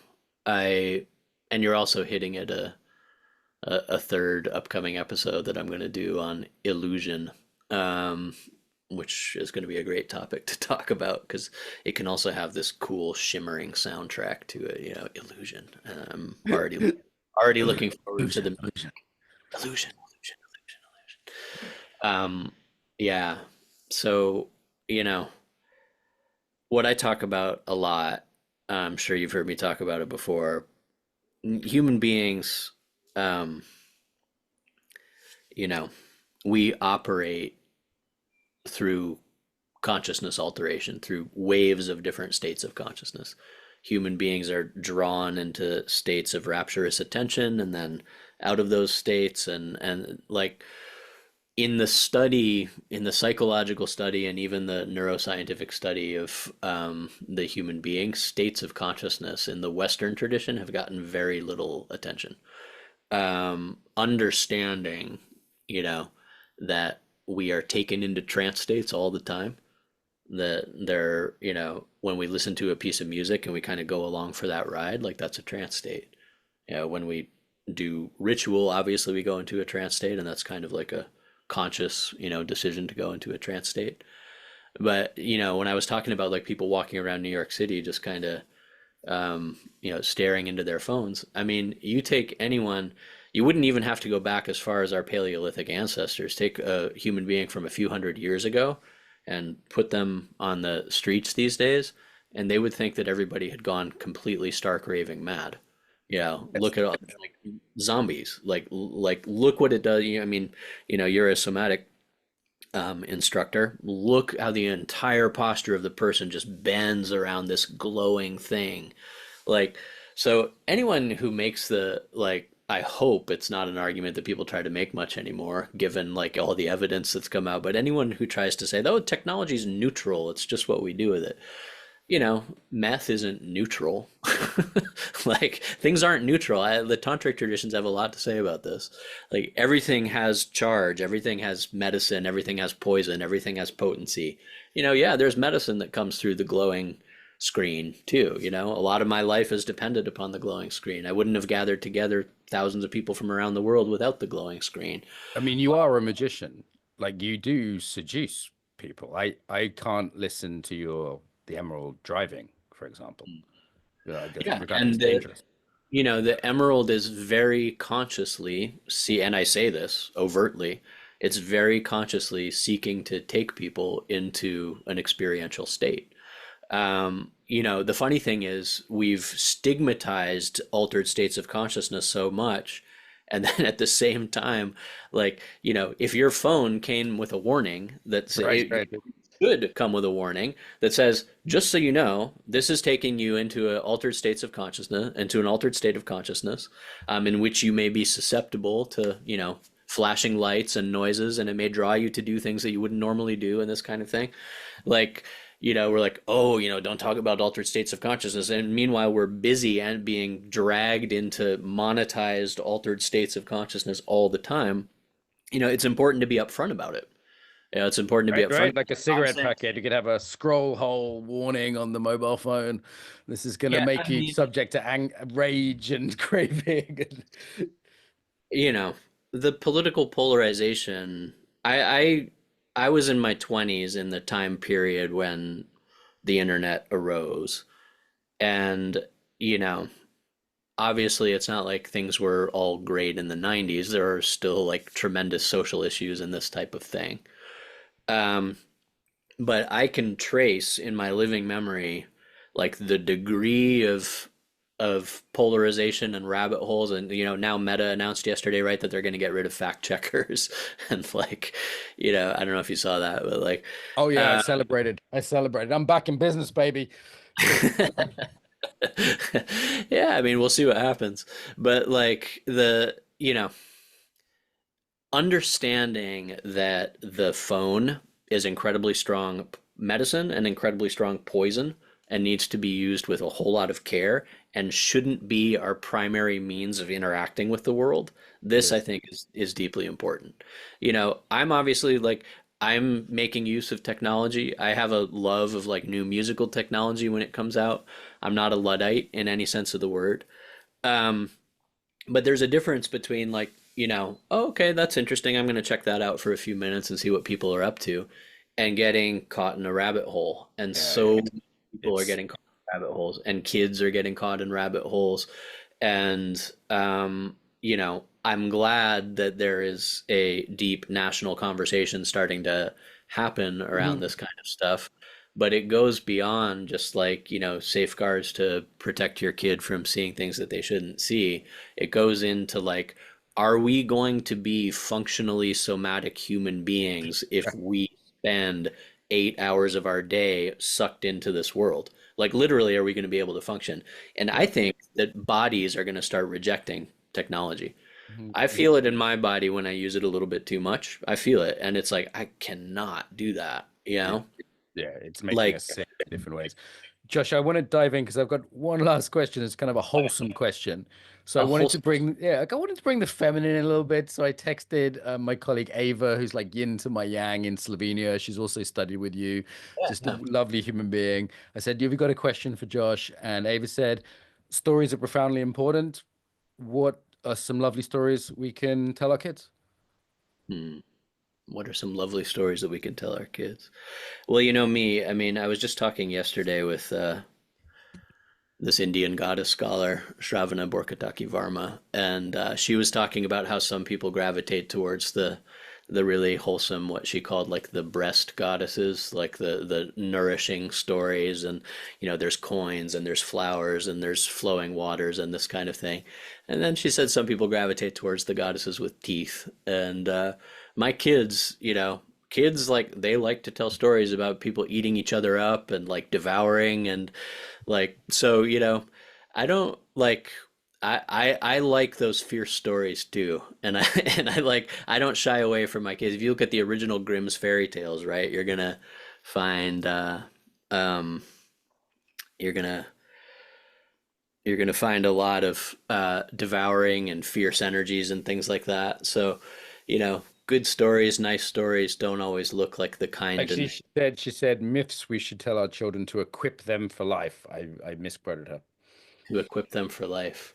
I and you're also hitting at a third upcoming episode that I'm going to do on illusion, um, which is going to be a great topic to talk about because it can also have this cool shimmering soundtrack to it, illusion. Already looking forward to Illusion, the illusion. illusion, illusion, illusion. Yeah. So, you know, what I talk about a lot, I'm sure you've heard me talk about it before. Human beings, um, you know, we operate through consciousness alteration, through waves of different states of consciousness. Human beings are drawn into states of rapturous attention and then out of those states and like in the psychological study and even the neuroscientific study of the human being, states of consciousness in the Western tradition have gotten very little attention. Understanding, you know, that we are taken into trance states all the time, that they're, when we listen to a piece of music and we kind of go along for that ride, like that's a trance state. When we do ritual, obviously we go into a trance state, and that's kind of like a conscious, decision to go into a trance state. But, when I was talking about like people walking around New York City just kind of staring into their phones. I mean, you take anyone, you wouldn't even have to go back as far as our Paleolithic ancestors. Take a human being from a few hundred years ago and put them on the streets these days, and they would think that everybody had gone completely stark raving mad. Look at all like zombies. Like look what it does. I mean, you're a somatic instructor. Look how the entire posture of the person just bends around this glowing thing. Like, so anyone who makes I hope it's not an argument that people try to make much anymore, given like all the evidence that's come out. But anyone who tries to say, "Oh, technology is neutral. It's just what we do with it." Meth isn't neutral. Like things aren't neutral. The tantric traditions have a lot to say about this. Like everything has charge, everything has medicine, everything has poison, everything has potency. Yeah, there's medicine that comes through the glowing screen too. A lot of my life is dependent upon the glowing screen. I wouldn't have gathered together thousands of people from around the world without the glowing screen. I mean, you are a magician. Like you do seduce people. I can't listen to your the Emerald driving, for example. I Yeah, regard it as and dangerous. the emerald is very consciously see, and I say this overtly, it's very consciously seeking to take people into an experiential state. The funny thing is we've stigmatized altered states of consciousness so much, and then at the same time, like, if your phone came with a warning that Right, say right. should come with a warning that says, just so you know, this is taking you into an altered states of consciousness, into an altered state of consciousness, in which you may be susceptible to, flashing lights and noises, and it may draw you to do things that you wouldn't normally do, and this kind of thing. Like, we're like, oh, don't talk about altered states of consciousness. And meanwhile, we're busy and being dragged into monetized altered states of consciousness all the time. It's important to be upfront about it. It's important to be Right, upfront. right. Like a cigarette packet, you could have a scroll hole warning on the mobile phone. This is going to Yeah, make I you mean, subject to rage and craving. you know, the political polarization. I I was in my 20s in the time period when the internet arose, and you know, obviously it's not like things were all great in the 90s. There are still like tremendous social issues and this type of thing. Um, but I can trace in my living memory like the degree of polarization and rabbit holes. And now Meta announced yesterday, right, that they're going to get rid of fact checkers. And like, I don't know if you saw that, but like, Oh yeah, I uh, celebrated. I celebrated. I'm back in business, baby. yeah, I mean, we'll see what happens. But like understanding that the phone is incredibly strong medicine and incredibly strong poison and needs to be used with a whole lot of care and shouldn't be our primary means of interacting with the world. This, I Yes. think, is deeply important. I'm obviously like I'm making use of technology. I have a love of like new musical technology when it comes out. I'm not a Luddite in any sense of the word. Um, but there's a difference between like, oh, okay, that's interesting. I'm going to check that out for a few minutes and see what people are up to, and getting caught in a rabbit hole. And Yeah, yeah. so many people are It's getting caught in rabbit holes, and kids are getting caught in rabbit holes. And, I'm glad that there is a deep national conversation starting to happen around Mhm. this kind of stuff. But it goes beyond just like, safeguards to protect your kid from seeing things that they shouldn't see. It goes into like, are we going to be functionally somatic human beings if we spend 8 hours of our day sucked into this world? Like, literally, are we going to be able to function? And I Yeah. think that bodies are going to start rejecting technology. Mhm. I feel it in my body when I use it a little bit too much. I feel it. And it's like, I cannot do that, you Yeah. know? Yeah, it's making Like, us sick in different ways. Josh, I want to dive in because I've got one last question. It's kind of a wholesome question. So I a wanted whole, to bring, yeah, like, I wanted to bring the feminine in a little bit. So I texted my colleague Ava, who's like yin to my yang in Slovenia. She's also studied with you, just a yeah. lovely human being. I said, "Have you got a question for Josh?" And Ava said, "Stories are profoundly important. What are some lovely stories we can tell our kids?" Hmm. What are some lovely stories that we can tell our kids? Well, you know me. I mean, I was just talking yesterday with this Indian goddess scholar, Shravana Borkataki Varma, and she was talking about how some people gravitate towards the really wholesome, what she called like the breast goddesses, like the nourishing stories, and there's coins and there's flowers and there's flowing waters and this kind of thing. And then she said some people gravitate towards the goddesses with teeth. And my kids, kids like they like to tell stories about people eating each other up and like devouring and like, so, I don't like I like those fierce stories too. And I and I don't shy away from my kids. If you look at the original Grimm's fairy tales, right, find um you're gonna you're gonna find a lot of devouring and fierce energies and things like that. So, good stories, nice stories don't always look like the kind Actually, and she said myths we should tell our children to equip them for life. I misquoted her. to equip them for life.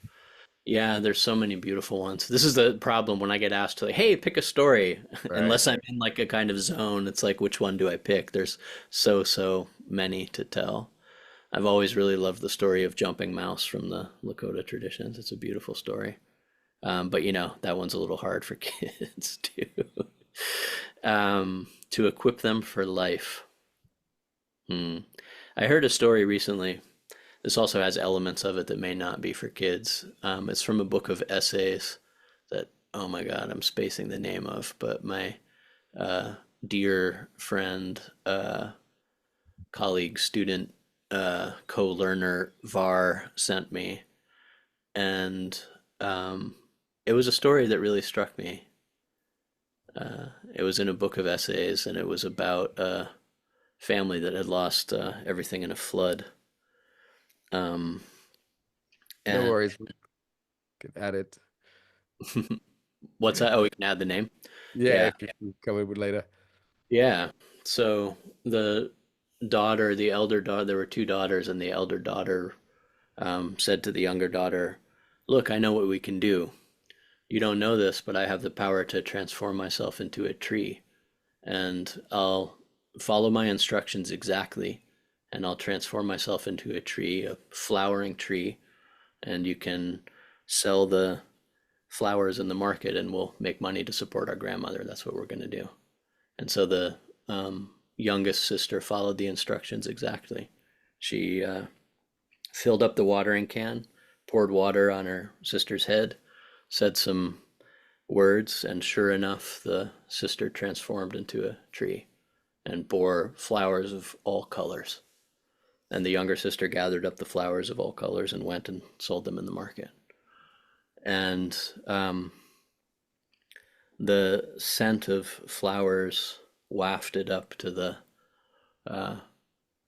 Yeah, there's so many beautiful ones. This is the problem when I get asked to like, hey, pick a story. Right. Unless I'm in like a kind of zone, it's like, which one do I pick? There's so many to tell. I've always really loved the story of Jumping Mouse from the Lakota traditions. It's a beautiful story. But that one's a little hard for kids too. To equip them for life. Hmm. I heard a story recently. This also has elements of it that may not be for kids. It's from a book of essays that, oh my God, I'm spacing the name of, but my dear friend, colleague, student, co-learner Var sent me. And um, it was a story that really struck me. It was in a book of essays, and it was about a family that had lost everything in a flood. Um, No and worries. We can add it. what's that? Oh, we can add the name. Yeah, Yeah. if you can cover it later. Yeah. So the daughter, the elder daughter, there were two daughters, and the elder daughter said to the younger daughter, "Look, I know what we can do. You don't know this, but I have the power to transform myself into a tree, and I'll follow my instructions exactly, and I'll transform myself into a tree, a flowering tree, and you can sell the flowers in the market and we'll make money to support our grandmother. That's what we're going to do. And so the youngest sister followed the instructions exactly. She filled up the watering can, poured water on her sister's head, said some words, and sure enough, the sister transformed into a tree and bore flowers of all colors. And the younger sister gathered up the flowers of all colors and went and sold them in the market. And the scent of flowers wafted up to the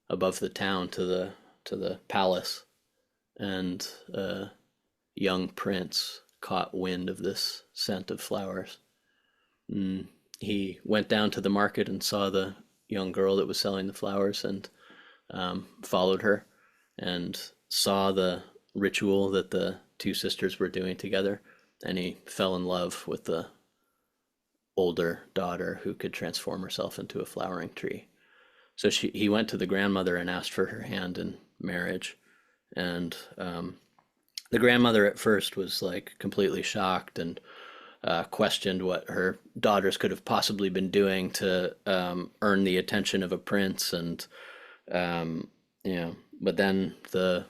above the town to the palace, and a young prince caught wind of this scent of flowers. Mm. He went down to the market and saw the young girl that was selling the flowers, and followed her and saw the ritual that the two sisters were doing together, and he fell in love with the older daughter who could transform herself into a flowering tree. So he went to the grandmother and asked for her hand in marriage, and the grandmother at first was like completely shocked and questioned what her daughters could have possibly been doing to earn the attention of a prince, and but then the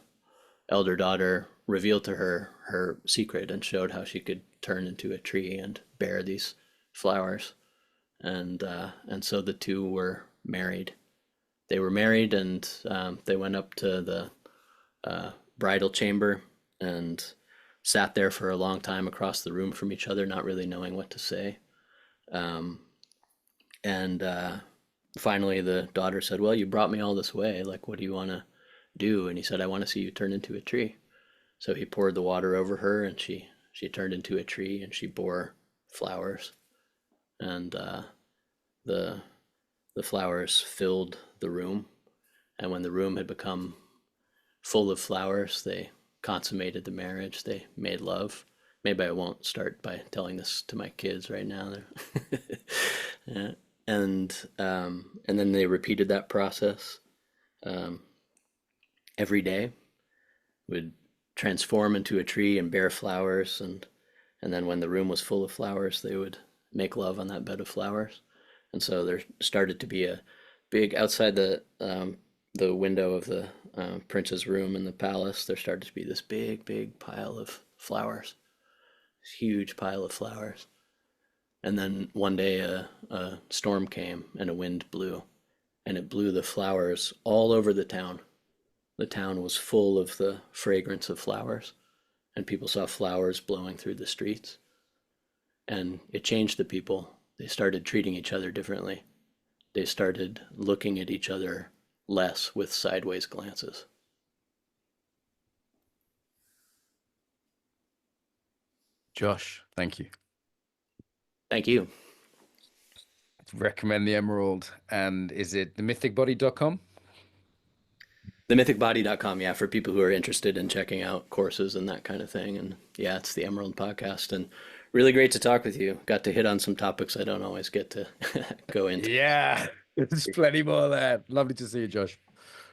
elder daughter revealed to her her secret and showed how she could turn into a tree and bear these flowers, and so the two were married. They were married, and they went up to the bridal chamber and sat there for a long time across the room from each other, not really knowing what to say. Um, and finally, the daughter said, "Well, you brought me all this way. Like, what do you want to do?" And he said, "I want to see you turn into a tree." So he poured the water over her, and she turned into a tree, and she bore flowers, and the the flowers filled the room. And when the room had become full of flowers, they consummated the marriage. They made love. Maybe I won't start by telling this to my kids right now. Yeah. And then they repeated that process um, every day. Would transform into a tree and bear flowers, and then when the room was full of flowers, they would make love on that bed of flowers. And so there started to be a big outside the window of the prince's room in the palace. There started to be this big pile of flowers, this huge pile of flowers. And then one day a storm came and a wind blew, and it blew the flowers all over the town. The town was full of the fragrance of flowers, and people saw flowers blowing through the streets. And it changed the people. They started treating each other differently. They started looking at each other less with sideways glances. Josh, thank you. Thank you. Recommend the Emerald. And is it themythicbody.com? Themythicbody.com, yeah, for people who are interested in checking out courses and that kind of thing. And yeah, it's the Emerald podcast. And really great to talk with you. Got to hit on some topics I don't always get to go into. Yeah, there's plenty more there. Lovely to see you, Josh.